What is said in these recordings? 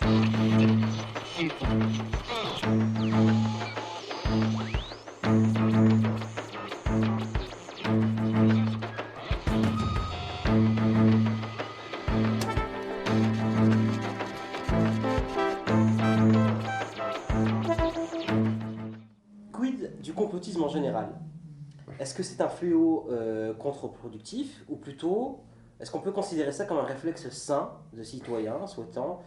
Quid du complotisme en général? Est-ce que c'est un fléau contre-productif ou plutôt est-ce qu'on peut considérer ça comme un réflexe sain de citoyens souhaitant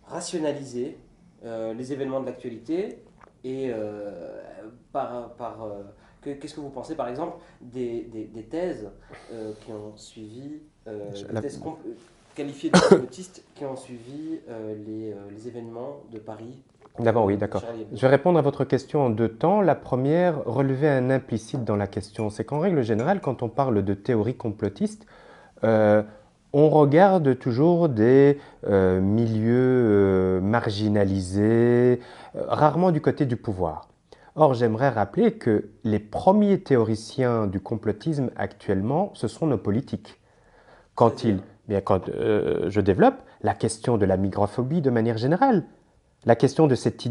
rationaliser les événements de l'actualité et qu'est-ce que vous pensez par exemple des thèses qui ont suivi, des thèses qualifiées de complotistes qui ont suivi les événements de Paris? D'abord, oui, d'accord. Je vais répondre à votre question en deux temps. La première, relever un implicite dans la question. C'est qu'en règle générale, quand on parle de théorie complotiste, on regarde toujours des milieux marginalisés, rarement du côté du pouvoir. Or, j'aimerais rappeler que les premiers théoriciens du complotisme actuellement, ce sont nos politiques. Quand je développe la question de la migrophobie de manière générale, la question de cette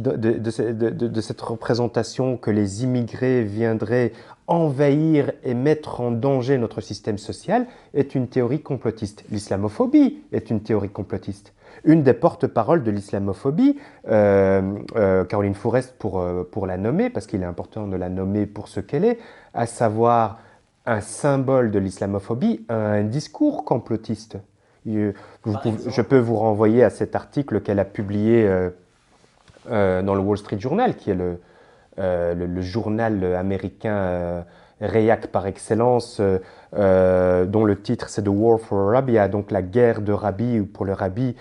représentation que les immigrés viendraient envahir et mettre en danger notre système social est une théorie complotiste. L'islamophobie est une théorie complotiste. Une des porte-paroles de l'islamophobie, Caroline Fourest pour la nommer, parce qu'il est important de la nommer pour ce qu'elle est, à savoir un symbole de l'islamophobie, un discours complotiste. Je peux vous renvoyer à cet article qu'elle a publié dans le Wall Street Journal, qui est le journal américain réac par excellence, dont le titre c'est The War for Arabia, donc la guerre de Rabbi ou pour le Rabbi,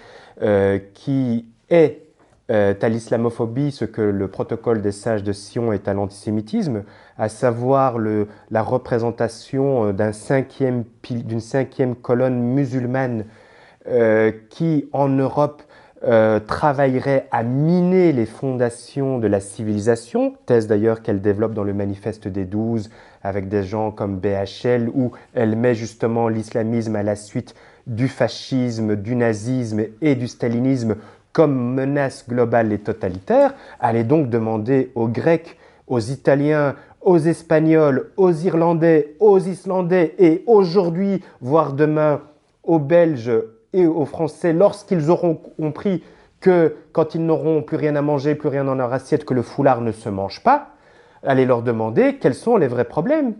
qui est à l'islamophobie ce que le protocole des sages de Sion est à l'antisémitisme, à savoir la représentation d'une cinquième colonne musulmane qui en Europe travaillerait à miner les fondations de la civilisation, thèse d'ailleurs qu'elle développe dans le Manifeste des 12 avec des gens comme BHL, où elle met justement l'islamisme à la suite du fascisme, du nazisme et du stalinisme comme menace globale et totalitaire. Allez donc demander aux Grecs, aux Italiens, aux Espagnols, aux Irlandais, aux Islandais et aujourd'hui, voire demain, aux Belges et aux Français, lorsqu'ils auront compris que quand ils n'auront plus rien à manger, plus rien dans leur assiette, que le foulard ne se mange pas, allez leur demander quels sont les vrais problèmes.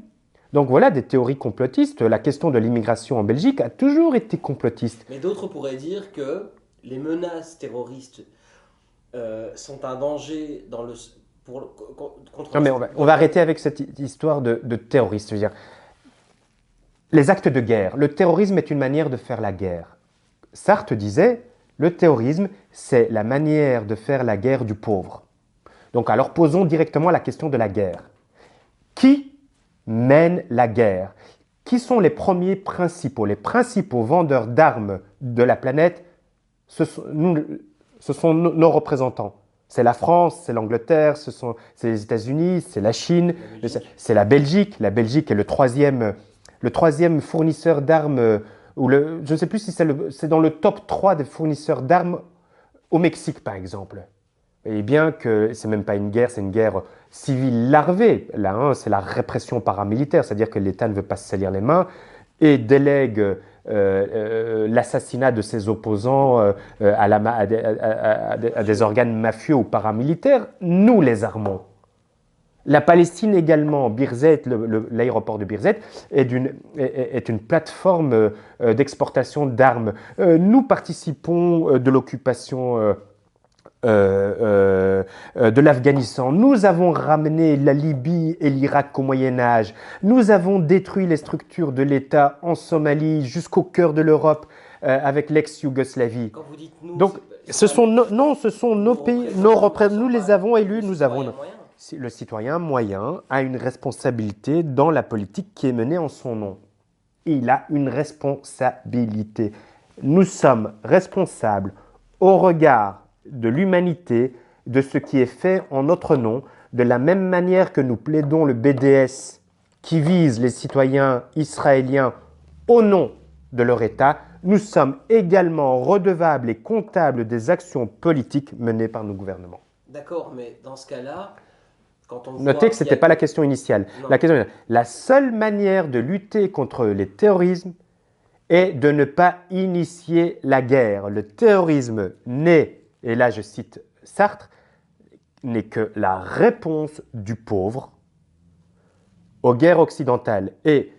Donc voilà des théories complotistes. La question de l'immigration en Belgique a toujours été complotiste. Mais d'autres pourraient dire que les menaces terroristes sont un danger contre... Non mais on va arrêter avec cette histoire de terroriste. Je veux dire, les actes de guerre. Le terrorisme est une manière de faire la guerre. Sartre disait, le terrorisme, c'est la manière de faire la guerre du pauvre. Donc alors posons directement la question de la guerre. Qui mène la guerre? Qui sont les principaux vendeurs d'armes de la planète? Ce sont nos représentants. C'est la France, c'est l'Angleterre, c'est les États-Unis, c'est la Chine, c'est la Belgique. La Belgique est le troisième fournisseur d'armes, je ne sais plus si c'est dans le top 3 des fournisseurs d'armes au Mexique, par exemple. Et bien que ce n'est même pas une guerre, c'est une guerre civile larvée. Là, c'est la répression paramilitaire, c'est-à-dire que l'État ne veut pas se salir les mains et délègue l'assassinat de ses opposants à des organes mafieux ou paramilitaires. Nous les armons. La Palestine également, Birzeit, l'aéroport de Birzeit, est une plateforme d'exportation d'armes. Nous participons de l'occupation de l'Afghanistan. Nous avons ramené la Libye et l'Irak au Moyen-Âge. Nous avons détruit les structures de l'État en Somalie jusqu'au cœur de l'Europe avec l'ex-Yougoslavie. Quand vous dites nous, donc, ce sont nos pays, nous les avons élus, nous avons... Le citoyen moyen a une responsabilité dans la politique qui est menée en son nom. Il a une responsabilité. Nous sommes responsables au regard de l'humanité, de ce qui est fait en notre nom, de la même manière que nous plaidons le BDS qui vise les citoyens israéliens au nom de leur État, nous sommes également redevables et comptables des actions politiques menées par nos gouvernements. D'accord, mais dans ce cas-là, quand on Notez que ce n'était pas la question initiale. Non. La seule manière de lutter contre les terrorismes est de ne pas initier la guerre. Le terrorisme n'est, et là je cite Sartre, n'est que la réponse du pauvre aux guerres occidentales. Et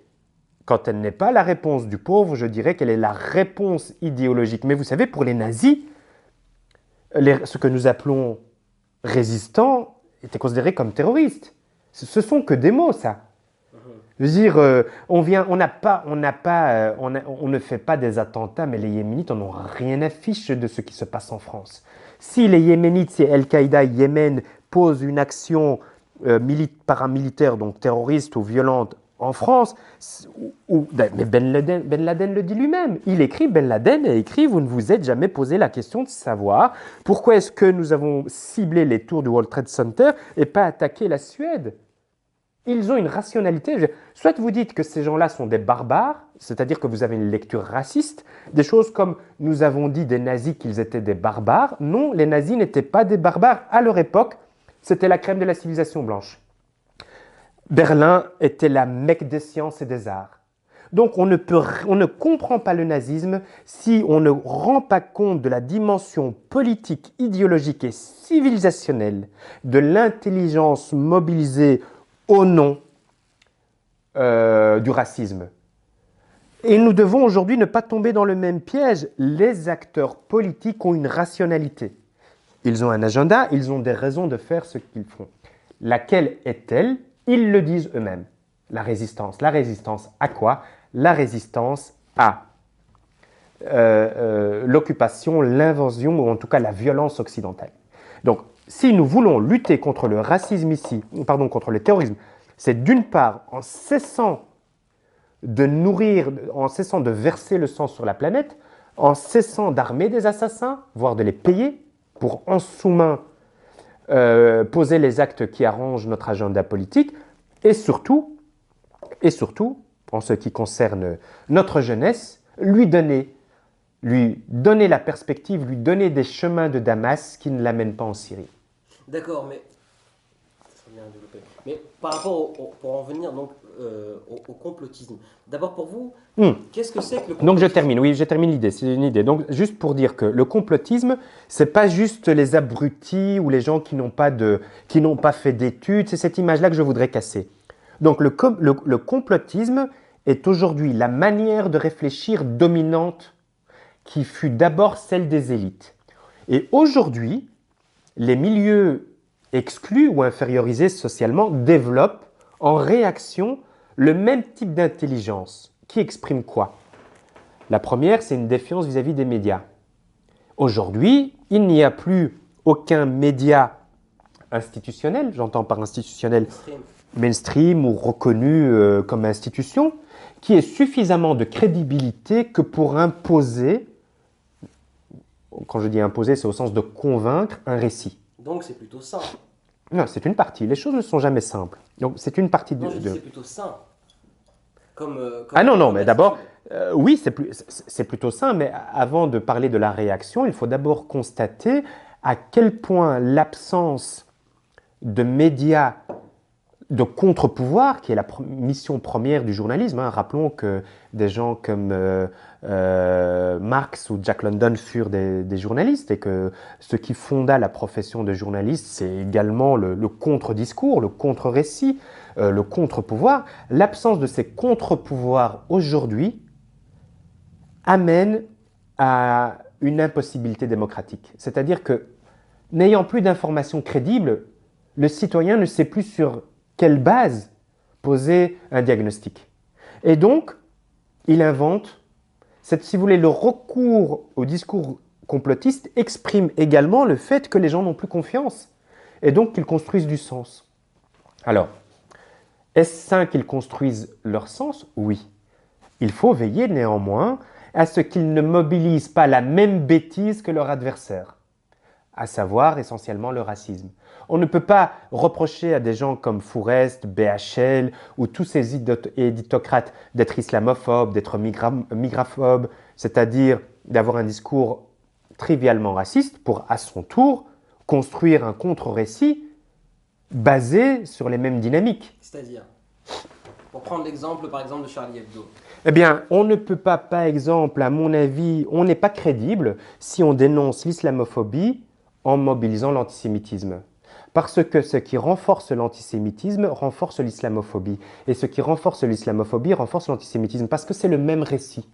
quand elle n'est pas la réponse du pauvre, je dirais qu'elle est la réponse idéologique. Mais vous savez, pour les nazis, ce que nous appelons résistants étaient considérés comme terroristes. Ce sont que des mots, ça. Je veux dire, on ne fait pas des attentats, mais les Yéménites n'en ont rien à fiche de ce qui se passe en France. Si les Yéménites, si Al-Qaïda Yémen pose une action paramilitaire, donc terroriste ou violente en France, mais Ben Laden le dit lui-même. Ben Laden a écrit « Vous ne vous êtes jamais posé la question de savoir pourquoi est-ce que nous avons ciblé les tours du World Trade Center et pas attaqué la Suède ?» Ils ont une rationalité. Soit vous dites que ces gens-là sont des barbares, c'est-à-dire que vous avez une lecture raciste, des choses comme nous avons dit des nazis qu'ils étaient des barbares. Non, les nazis n'étaient pas des barbares. À leur époque, c'était la crème de la civilisation blanche. Berlin était la Mecque des sciences et des arts. Donc on ne comprend pas le nazisme si on ne rend pas compte de la dimension politique, idéologique et civilisationnelle de l'intelligence mobilisée au nom du racisme. Et nous devons aujourd'hui ne pas tomber dans le même piège. Les acteurs politiques ont une rationalité. Ils ont un agenda, ils ont des raisons de faire ce qu'ils font. Laquelle est-elle? Ils le disent eux-mêmes. La résistance. La résistance à quoi? La résistance à l'occupation, l'invasion ou en tout cas la violence occidentale. Donc, si nous voulons lutter contre le racisme ici, contre le terrorisme, c'est d'une part en cessant de nourrir, en cessant de verser le sang sur la planète, en cessant d'armer des assassins, voire de les payer pour en sous-main poser les actes qui arrangent notre agenda politique, et surtout, en ce qui concerne notre jeunesse, lui donner la perspective, lui donner des chemins de Damas qui ne l'amènent pas en Syrie. D'accord, mais par rapport pour en venir donc au complotisme, d'abord pour vous, qu'est-ce que c'est que le complotisme? Donc je termine l'idée, c'est une idée. Donc juste pour dire que le complotisme, c'est pas juste les abrutis ou les gens qui n'ont pas fait d'études, c'est cette image-là que je voudrais casser. Donc le complotisme est aujourd'hui la manière de réfléchir dominante qui fut d'abord celle des élites. Et aujourd'hui, les milieux exclus ou infériorisés socialement développent en réaction le même type d'intelligence qui exprime quoi? La première, c'est une défiance vis-à-vis des médias. Aujourd'hui, il n'y a plus aucun média institutionnel, j'entends par institutionnel mainstream ou reconnu comme institution, qui ait suffisamment de crédibilité que pour imposer, quand je dis imposer, c'est au sens de convaincre un récit. Donc c'est plutôt sain. Non, c'est une partie. Les choses ne sont jamais simples. Donc c'est une partie de... c'est plutôt sain. Mais d'abord, oui, c'est plutôt sain, mais avant de parler de la réaction, il faut d'abord constater à quel point l'absence de médias de contre-pouvoir, qui est la mission première du journalisme. Rappelons que des gens comme Marx ou Jack London furent des journalistes et que ce qui fonda la profession de journaliste, c'est également le contre-discours, le contre-récit, le contre-pouvoir. L'absence de ces contre-pouvoirs aujourd'hui amène à une impossibilité démocratique. C'est-à-dire que, n'ayant plus d'informations crédibles, le citoyen ne sait plus sur quelle base poser un diagnostic. Et donc, il invente, si vous voulez, le recours au discours complotiste exprime également le fait que les gens n'ont plus confiance et donc qu'ils construisent du sens. Alors, est-ce sain qu'ils construisent leur sens? Oui. Il faut veiller néanmoins à ce qu'ils ne mobilisent pas la même bêtise que leur adversaire, à savoir essentiellement le racisme. On ne peut pas reprocher à des gens comme Fourest, BHL ou tous ces éditocrates d'être islamophobes, d'être migraphobes. c'est-à-dire d'avoir un discours trivialement raciste pour, à son tour, construire un contre-récit basé sur les mêmes dynamiques. C'est-à-dire, pour prendre l'exemple, par exemple, de Charlie Hebdo. Eh bien, on ne peut pas, par exemple, à mon avis, on n'est pas crédible si on dénonce l'islamophobie en mobilisant l'antisémitisme. Parce que ce qui renforce l'antisémitisme renforce l'islamophobie. Et ce qui renforce l'islamophobie renforce l'antisémitisme, parce que c'est le même récit.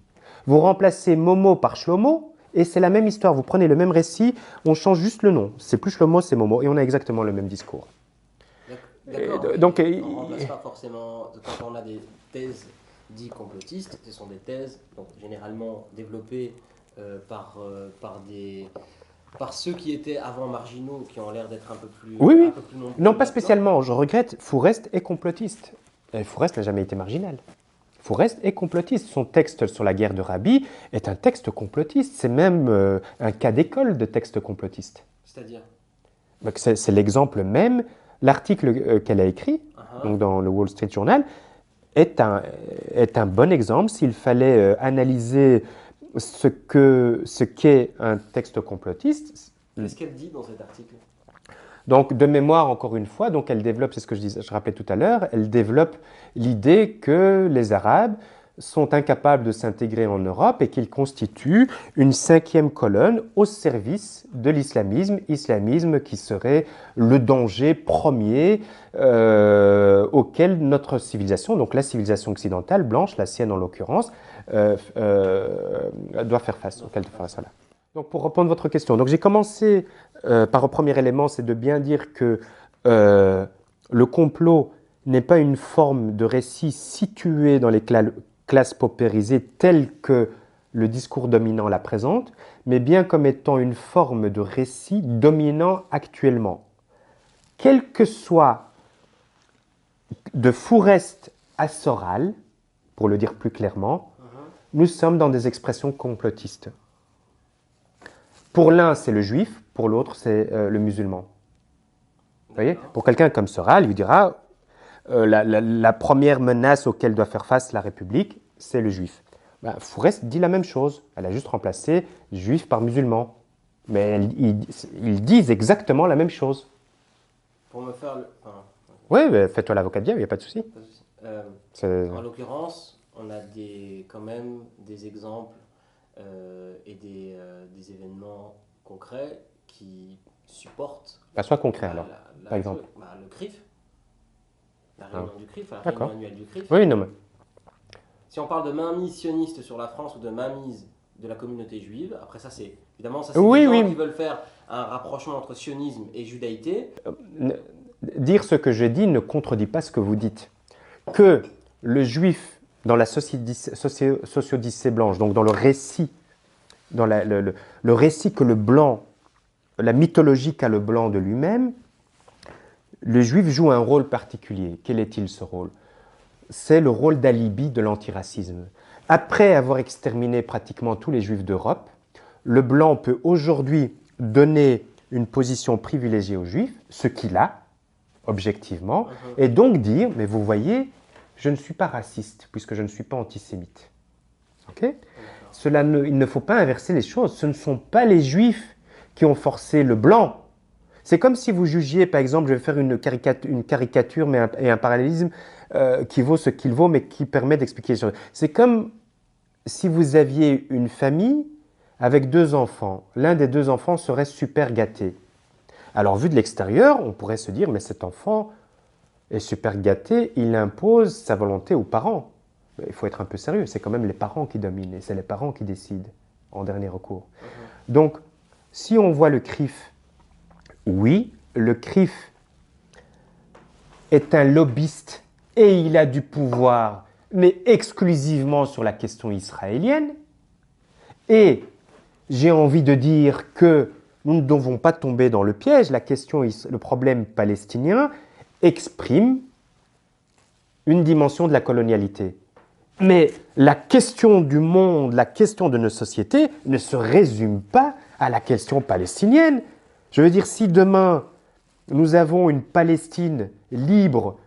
Vous remplacez Momo par Shlomo, et c'est la même histoire. Vous prenez le même récit, on change juste le nom. C'est plus Shlomo, c'est Momo, et on a exactement le même discours. D'accord. Donc, on ne remplace pas forcément, quand on a des thèses dites complotistes, ce sont des thèses donc, généralement développées par ceux qui étaient avant marginaux, qui ont l'air d'être un peu plus oui. un peu plus nombreux. Non, pas spécialement. Je regrette, Fourest est complotiste. Et Fourest n'a jamais été marginal. Fourest est complotiste. Son texte sur la guerre de Rabi est un texte complotiste. C'est même un cas d'école de texte complotiste. C'est-à-dire c'est l'exemple même. L'article qu'elle a écrit, donc dans le Wall Street Journal, est un bon exemple s'il fallait analyser ce qu'est un texte complotiste. Qu'est-ce qu'elle dit dans cet article? Donc, de mémoire, encore une fois, donc elle développe, c'est ce que je rappelais tout à l'heure, elle développe l'idée que les Arabes sont incapables de s'intégrer en Europe et qu'ils constituent une cinquième colonne au service de islamisme qui serait le danger premier auquel notre civilisation, donc la civilisation occidentale, blanche, la sienne en l'occurrence, doit faire face, auquel doit faire face. Voilà. Donc pour répondre à votre question, donc j'ai commencé par un premier élément, c'est de bien dire que le complot n'est pas une forme de récit situé dans les classes paupérisées telle que le discours dominant la présente, mais bien comme étant une forme de récit dominant actuellement. Quel que soit de Fourest à Soral, pour le dire plus clairement, nous sommes dans des expressions complotistes. Pour l'un, c'est le juif, pour l'autre, c'est le musulman. Vous voyez ? Pour quelqu'un comme Soral, il lui dira la première menace auquel doit faire face la République, c'est le juif. Ben, Fourest dit la même chose. Elle a juste remplacé juif par musulman. Mais ils disent exactement la même chose. Pour me faire oui, fais-toi l'avocat de diable, il n'y a pas de souci. En l'occurrence, on a quand même des exemples et des événements concrets qui supportent... Sois concret alors, par exemple. Le CRIF, la réunion du CRIF, la réunion annuelle du CRIF. Oui, non mais... Si on parle de mainmise sioniste sur la France ou de mainmise de la communauté juive, après ça c'est évidemment des gens qui veulent faire un rapprochement entre sionisme et judaïté. Dire ce que je dis ne contredit pas ce que vous dites. Que le juif, dans la sociodicée blanche, donc dans le récit, dans le récit que le blanc, la mythologie qu'a le blanc de lui-même, le juif joue un rôle particulier. Quel est-il ce rôle ? C'est le rôle d'alibi de l'antiracisme. Après avoir exterminé pratiquement tous les juifs d'Europe, le blanc peut aujourd'hui donner une position privilégiée aux juifs, ce qu'il a, objectivement, et donc dire, mais vous voyez, je ne suis pas raciste, puisque je ne suis pas antisémite. Okay ? Il ne faut pas inverser les choses. Ce ne sont pas les juifs qui ont forcé le blanc. C'est comme si vous jugiez, par exemple, je vais faire une caricature et un parallélisme qui vaut ce qu'il vaut, mais qui permet d'expliquer les choses. C'est comme si vous aviez une famille avec 2 enfants. L'un des 2 enfants serait super gâté. Alors, vu de l'extérieur, on pourrait se dire, mais cet enfant est super gâté, il impose sa volonté aux parents. Mais il faut être un peu sérieux, c'est quand même les parents qui dominent et c'est les parents qui décident en dernier recours. Donc, si on voit le CRIF, oui, le CRIF est un lobbyiste et il a du pouvoir, mais exclusivement sur la question israélienne. Et j'ai envie de dire que nous ne devons pas tomber dans le piège. Le problème palestinien exprime une dimension de la colonialité. Mais la question du monde, la question de nos sociétés ne se résume pas à la question palestinienne. Je veux dire, si demain nous avons une Palestine libre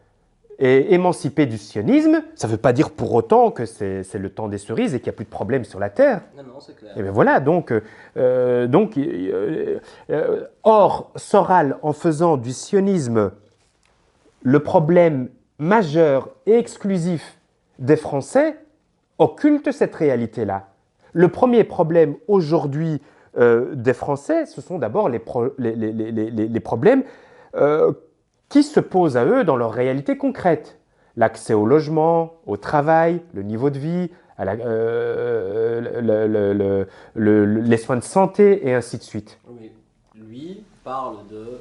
et émancipé du sionisme, ça ne veut pas dire pour autant que c'est le temps des cerises et qu'il n'y a plus de problème sur la terre. Non, non, c'est clair. Et bien voilà, or, Soral, en faisant du sionisme le problème majeur et exclusif des Français, occulte cette réalité-là. Le premier problème aujourd'hui des Français, ce sont d'abord les problèmes qui se posent à eux dans leur réalité concrète. L'accès au logement, au travail, le niveau de vie, les soins de santé et ainsi de suite. Oui. Lui parle de...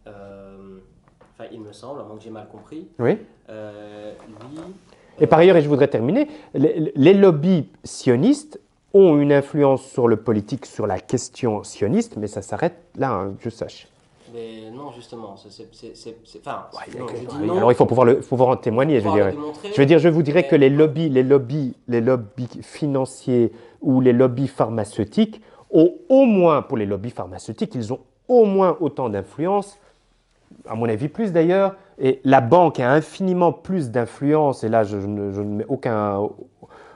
Enfin, il me semble, à moins que j'ai mal compris. Oui. Lui... Et par ailleurs, et je voudrais terminer, les lobbies sionistes ont une influence sur le politique, sur la question sioniste, mais ça s'arrête là, hein, que je sache. Mais non, justement, enfin, Ouais, non, je dis non. alors il faut pouvoir en témoigner, je veux dire. Je vous dirais que les lobbies financiers ou les lobbies pharmaceutiques ont au moins, pour les lobbies pharmaceutiques, ils ont au moins autant d'influence, à mon avis plus d'ailleurs, et la banque a infiniment plus d'influence, et là je ne mets aucun...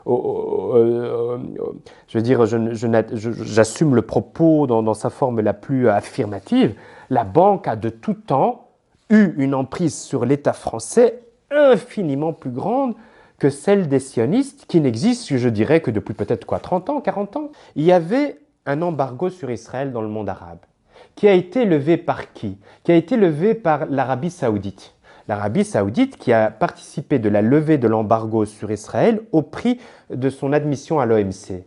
je veux dire, j'assume le propos dans sa forme la plus affirmative. La banque a de tout temps eu une emprise sur l'État français infiniment plus grande que celle des sionistes, qui n'existe, je dirais, que depuis peut-être 30 ans, 40 ans. Il y avait un embargo sur Israël dans le monde arabe, qui a été levé par qui? Qui a été levé par l'Arabie saoudite. L'Arabie saoudite qui a participé de la levée de l'embargo sur Israël au prix de son admission à l'OMC.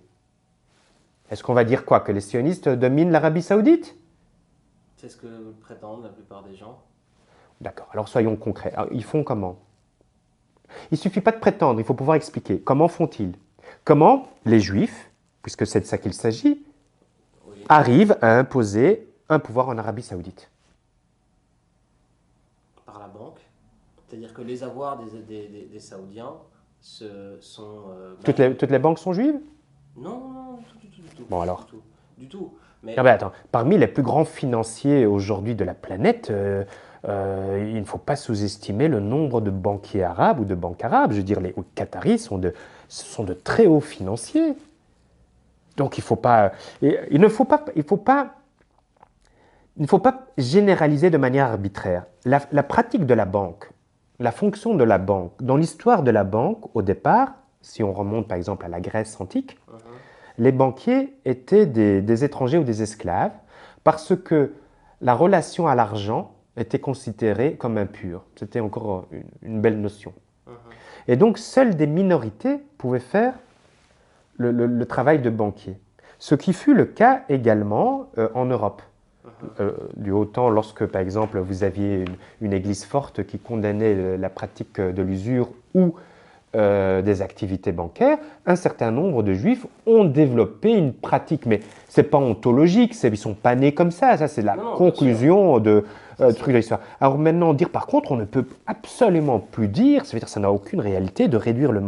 Est-ce qu'on va dire quoi? Que les sionistes dominent l'Arabie saoudite? C'est ce que prétendent la plupart des gens. D'accord, alors soyons concrets. Alors, ils font comment? Il ne suffit pas de prétendre, il faut pouvoir expliquer. Comment font-ils? Comment les Juifs, puisque c'est de ça qu'il s'agit, Oui. arrivent à imposer un pouvoir en Arabie saoudite? Par la banque. C'est-à-dire que les avoirs des Saoudiens sont... Toutes les banques sont juives? Non, du tout. Bon alors. Du tout. Mais... Non, mais attends, parmi les plus grands financiers aujourd'hui de la planète, il ne faut pas sous-estimer le nombre de banquiers arabes ou de banques arabes. Je veux dire, les Qataris sont de très hauts financiers. Donc il ne faut pas généraliser de manière arbitraire. La pratique de la banque, la fonction de la banque, dans l'histoire de la banque, au départ, si on remonte par exemple à la Grèce antique, les banquiers étaient des étrangers ou des esclaves parce que la relation à l'argent était considérée comme impure. C'était encore une belle notion. Et donc, seules des minorités pouvaient faire le travail de banquier. Ce qui fut le cas également en Europe. Du haut temps, lorsque, par exemple, vous aviez une église forte qui condamnait la pratique de l'usure ou des activités bancaires, un certain nombre de juifs ont développé une pratique, mais ce n'est pas ontologique, ils ne sont pas nés comme ça c'est la conclusion de truc de l'histoire. Alors maintenant, dire par contre, on ne peut absolument plus dire, ça veut dire que ça n'a aucune réalité de réduire le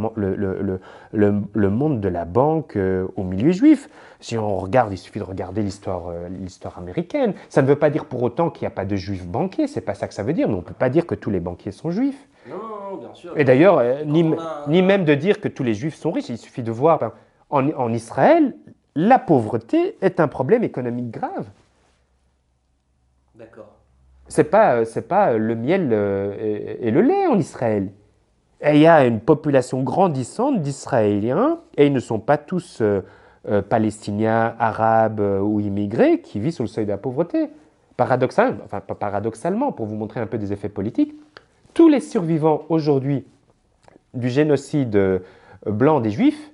monde de la banque au milieu juif. Si on regarde, il suffit de regarder l'histoire américaine. Ça ne veut pas dire pour autant qu'il n'y a pas de juifs banquiers, c'est pas ça que ça veut dire, mais on ne peut pas dire que tous les banquiers sont juifs. Non, bien sûr. Et d'ailleurs, ni même de dire que tous les juifs sont riches. Il suffit de voir, en Israël, la pauvreté est un problème économique grave. D'accord. C'est pas le miel et le lait en Israël. Et il y a une population grandissante d'Israéliens, et ils ne sont pas tous palestiniens, arabes ou immigrés, qui vivent sous le seuil de la pauvreté. Paradoxalement, pour vous montrer un peu des effets politiques, tous les survivants aujourd'hui du génocide blanc des Juifs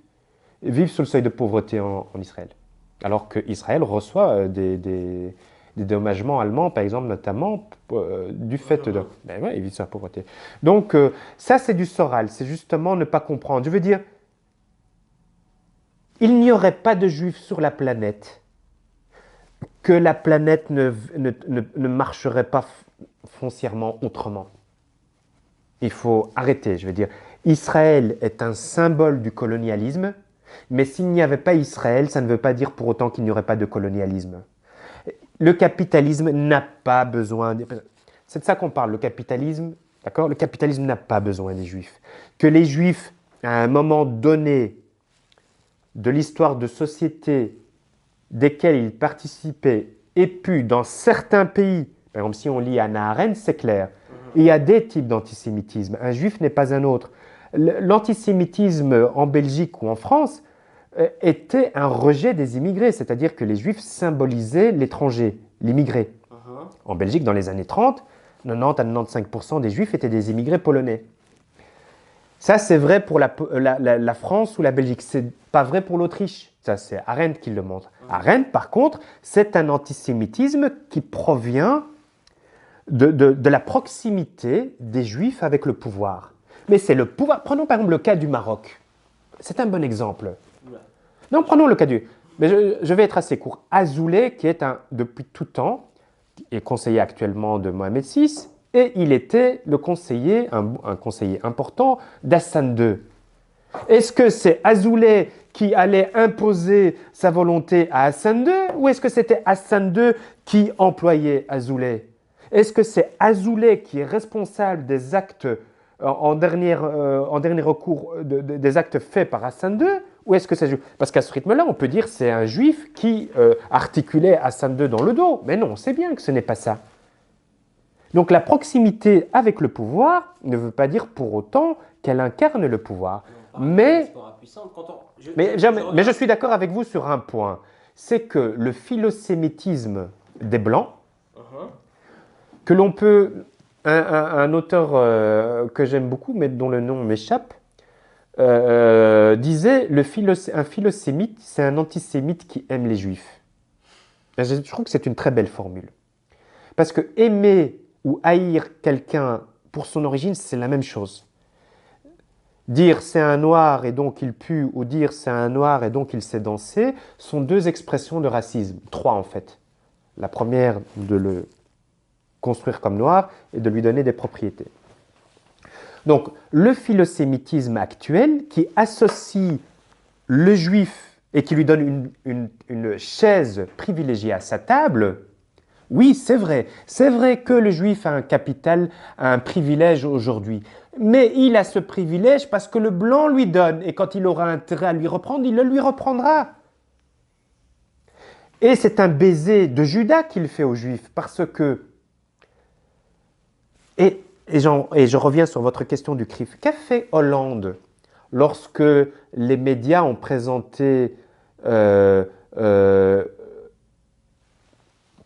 vivent sous le seuil de pauvreté en Israël. Alors qu'Israël reçoit des dédommagements allemands, par exemple, notamment du fait de... Ben ouais, ils vivent sous la pauvreté. Donc ça, c'est du Soral, c'est justement ne pas comprendre. Je veux dire, il n'y aurait pas de Juifs sur la planète que la planète ne marcherait pas foncièrement autrement. Il faut arrêter, je veux dire. Israël est un symbole du colonialisme, mais s'il n'y avait pas Israël, ça ne veut pas dire pour autant qu'il n'y aurait pas de colonialisme. Le capitalisme n'a pas besoin... C'est de ça qu'on parle. Le capitalisme D'accord? Le capitalisme n'a pas besoin des juifs. Que les juifs, à un moment donné de l'histoire de société desquelles ils participaient, aient pu, dans certains pays, par exemple si on lit Hannah Arendt, c'est clair, il y a des types d'antisémitisme. Un juif n'est pas un autre. L'antisémitisme en Belgique ou en France était un rejet des immigrés, c'est-à-dire que les juifs symbolisaient l'étranger, l'immigré. En Belgique, dans les années 30, 90 à 95% des juifs étaient des immigrés polonais. Ça, c'est vrai pour la France ou la Belgique. C'est pas vrai pour l'Autriche. Ça, c'est Arendt qui le montre. Arendt, par contre, c'est un antisémitisme qui provient de la proximité des Juifs avec le pouvoir. Mais c'est le pouvoir. Prenons par exemple le cas du Maroc. C'est un bon exemple. Non, prenons le cas du... Mais je vais être assez court. Azoulay, qui est depuis tout temps, est conseiller actuellement de Mohamed VI, et il était le conseiller, un conseiller important d'Hassan II. Est-ce que c'est Azoulay qui allait imposer sa volonté à Hassan II, ou est-ce que c'était Hassan II qui employait Azoulay? Est-ce que c'est Azoulay qui est responsable des actes en dernier recours, des actes faits par Hassan II, ou est-ce que c'est... Parce qu'à ce rythme-là, on peut dire que c'est un juif qui articulait Hassan II dans le dos. Mais non, on sait bien que ce n'est pas ça. Donc la proximité avec le pouvoir ne veut pas dire pour autant qu'elle incarne le pouvoir. Mais je suis d'accord avec vous sur un point. C'est que le philosémitisme des Blancs, que l'on peut... Un auteur que j'aime beaucoup, mais dont le nom m'échappe, disait un philosémite, c'est un antisémite qui aime les juifs. Je trouve que c'est une très belle formule. Parce que aimer ou haïr quelqu'un pour son origine, c'est la même chose. Dire c'est un noir et donc il pue, ou dire c'est un noir et donc il sait danser, sont deux expressions de racisme. Trois en fait. La première, de le construire comme noir et de lui donner des propriétés. Donc, le philosémitisme actuel qui associe le juif et qui lui donne une chaise privilégiée à sa table, oui, c'est vrai. C'est vrai que le juif a un capital, a un privilège aujourd'hui. Mais il a ce privilège parce que le blanc lui donne. Et quand il aura intérêt à lui reprendre, il le lui reprendra. Et c'est un baiser de Judas qu'il fait aux juifs parce que... Et je reviens sur votre question du CRIF. Qu'a fait Hollande lorsque les médias ont présenté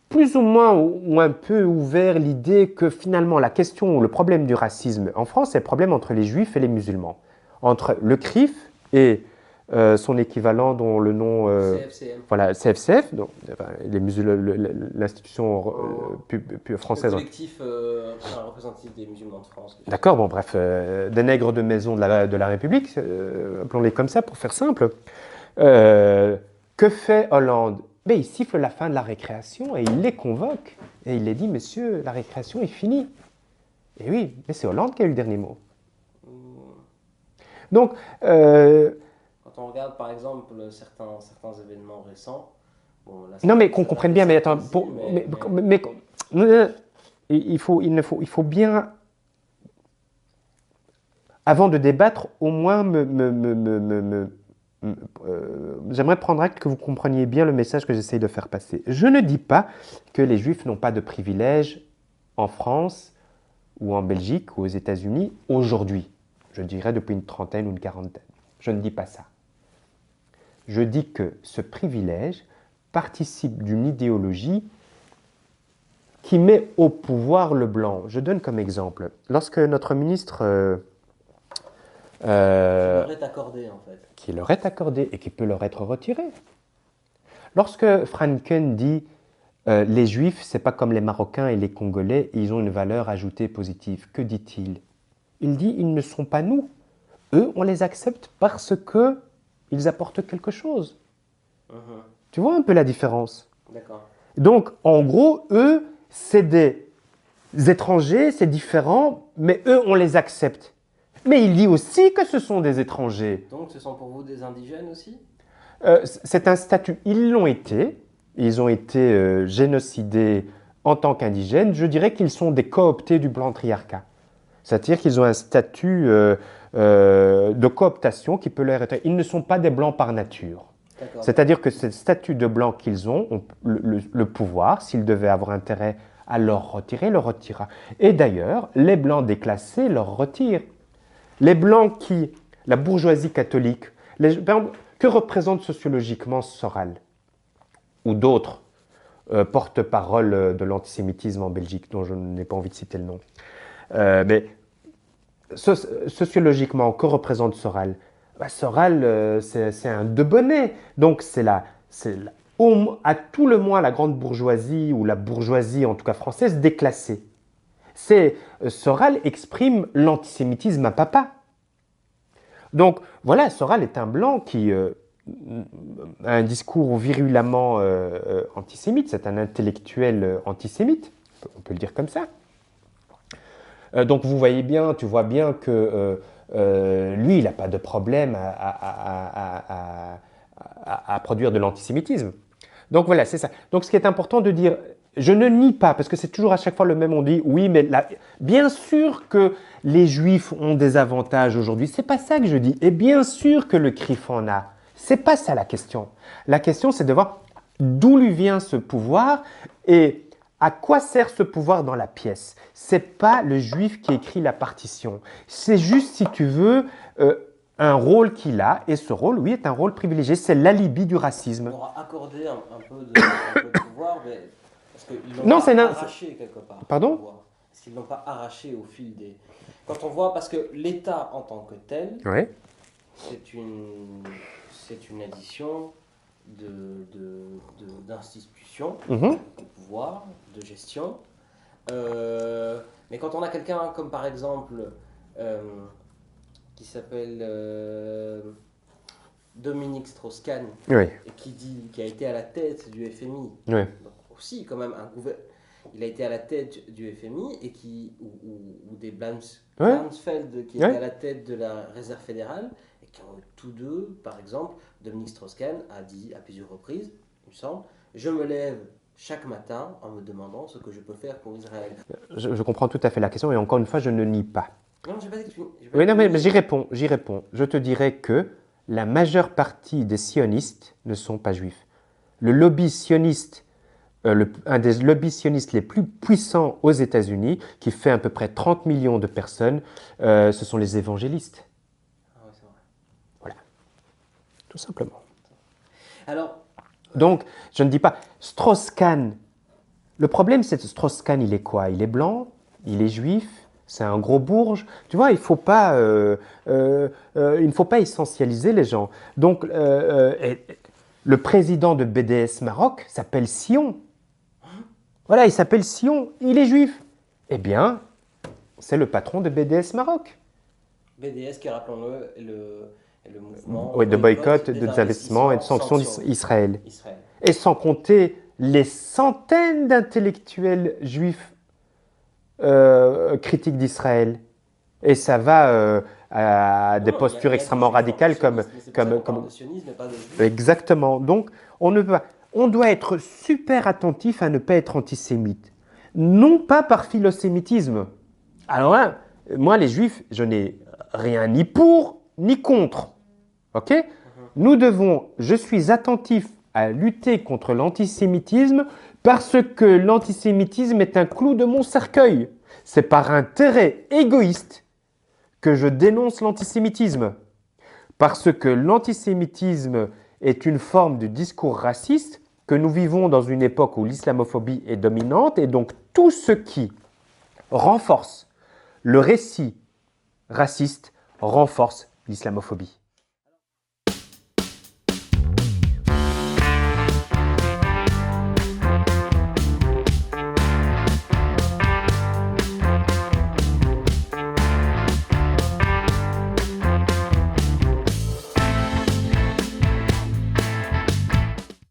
plus ou moins ou un peu ouvert l'idée que finalement la question, le problème du racisme en France, c'est le problème entre les juifs et les musulmans. Entre le CRIF et son équivalent dont le nom... CFCM. Voilà, CFCF, donc, l'institution française. Le collectif représentatif des musulmans de France. D'accord, bon bref, des nègres de maison de la République, appelons-les comme ça pour faire simple. Que fait Hollande? Mais il siffle la fin de la récréation et il les convoque. Et il les dit, messieurs, la récréation est finie. Et oui, mais c'est Hollande qui a eu le dernier mot. Donc... Quand on regarde par exemple certains événements récents... Bon, là, non mais qu'on comprenne bien, mais attends, il faut bien... Avant de débattre, au moins j'aimerais prendre acte que vous compreniez bien le message que j'essaye de faire passer. Je ne dis pas que les Juifs n'ont pas de privilèges en France ou en Belgique ou aux États-Unis aujourd'hui. Je dirais depuis une trentaine ou une quarantaine. Je ne dis pas ça. Je dis que ce privilège participe d'une idéologie qui met au pouvoir le blanc. Je donne comme exemple, lorsque notre ministre... qui leur est accordé en fait. Qui leur est accordé et qui peut leur être retiré. Lorsque Franken dit les Juifs, c'est pas comme les Marocains et les Congolais, ils ont une valeur ajoutée positive. Que dit-il? Il dit ils ne sont pas nous. Eux, on les accepte parce que ils apportent quelque chose. Tu vois un peu la différence? D'accord. Donc, en gros, eux, c'est des étrangers, c'est différent, mais eux, on les accepte. Mais il dit aussi que ce sont des étrangers. Donc, ce sont pour vous des indigènes aussi? C'est un statut. Ils l'ont été. Ils ont été génocidés en tant qu'indigènes. Je dirais qu'ils sont des cooptés du blanc triarcat. C'est-à-dire qu'ils ont un statut de cooptation qui peut leur être... Ils ne sont pas des blancs par nature. C'est-à-dire que ce statut de blanc qu'ils ont le pouvoir, s'ils devaient avoir intérêt à leur retirer, le retirera. Et d'ailleurs, les blancs déclassés leur retirent. Les blancs qui... La bourgeoisie catholique, que représente sociologiquement Soral ou d'autres porte-parole de l'antisémitisme en Belgique, dont je n'ai pas envie de citer le nom. Mais sociologiquement, que représente Soral? Soral, c'est un de bonnet. Donc, c'est à tout le moins la grande bourgeoisie, ou la bourgeoisie, en tout cas française, déclassée. Soral exprime l'antisémitisme à papa. Donc, voilà, Soral est un blanc qui a un discours virulemment antisémite. C'est un intellectuel antisémite, on peut le dire comme ça. Donc, vous voyez bien, tu vois bien que lui, il n'a pas de problème à produire de l'antisémitisme. Donc voilà, c'est ça. Donc ce qui est important de dire, je ne nie pas, parce que c'est toujours à chaque fois le même, on dit, oui, mais bien sûr que les Juifs ont des avantages aujourd'hui, c'est pas ça que je dis. Et bien sûr que le CRIF en a. C'est pas ça la question. La question, c'est de voir d'où lui vient ce pouvoir et à quoi sert ce pouvoir dans la pièce. C'est pas le Juif qui écrit la partition. C'est juste, si tu veux, un rôle qu'il a, et ce rôle, oui, est un rôle privilégié. C'est l'alibi du racisme. On aura accordé un peu de pouvoir, mais parce qu'ils l'ont pas arraché quelque part. Pardon? Parce qu'ils ne l'ont pas arraché au fil des... Quand on voit, parce que l'État en tant que tel, oui, c'est une addition d'institutions, de pouvoir, de gestion. Mais quand on a quelqu'un comme par exemple qui s'appelle Dominique Strauss-Kahn, oui, et qui a été à la tête du FMI, oui, donc aussi quand même il a été à la tête du FMI et ou des Blanfeld qui était à la tête de la Réserve fédérale, et qui ont tous deux, par exemple, Dominique Strauss-Kahn a dit à plusieurs reprises, il me semble, je me lève chaque matin en me demandant ce que je peux faire pour Israël. Je comprends tout à fait la question, et encore une fois, je ne nie pas. Non, j'ai pas dit que tu... Oui, non, mais j'y réponds. Je te dirais que la majeure partie des sionistes ne sont pas juifs. Le lobby sioniste, un des lobbies sionistes les plus puissants aux États-Unis, qui fait à peu près 30 millions de personnes, ce sont les évangélistes. Ah oui, c'est vrai. Voilà. Tout simplement. Alors... Donc, je ne dis pas... Strauss-Kahn, le problème, c'est que Strauss-Kahn, il est quoi? Il est blanc, il est juif, c'est un gros bourge. Tu vois, il ne faut pas essentialiser les gens. Donc, le président de BDS Maroc s'appelle Sion. Voilà, il s'appelle Sion, il est juif. Eh bien, c'est le patron de BDS Maroc. BDS, qui, rappelons-le, est le mouvement de boycott, de désinvestissement et de sanctions d'Israël. Et sans compter les centaines d'intellectuels juifs critiques d'Israël. Et ça va à des postures extrêmement radicales comme... Exactement. Donc, on doit être super attentif à ne pas être antisémite. Non pas par philosémitisme. Alors là, moi, les juifs, je n'ai rien ni pour, ni contre. Ok ? Je suis attentif à lutter contre l'antisémitisme parce que l'antisémitisme est un clou de mon cercueil. C'est par intérêt égoïste que je dénonce l'antisémitisme. Parce que l'antisémitisme est une forme de discours raciste, que nous vivons dans une époque où l'islamophobie est dominante, et donc tout ce qui renforce le récit raciste renforce l'islamophobie.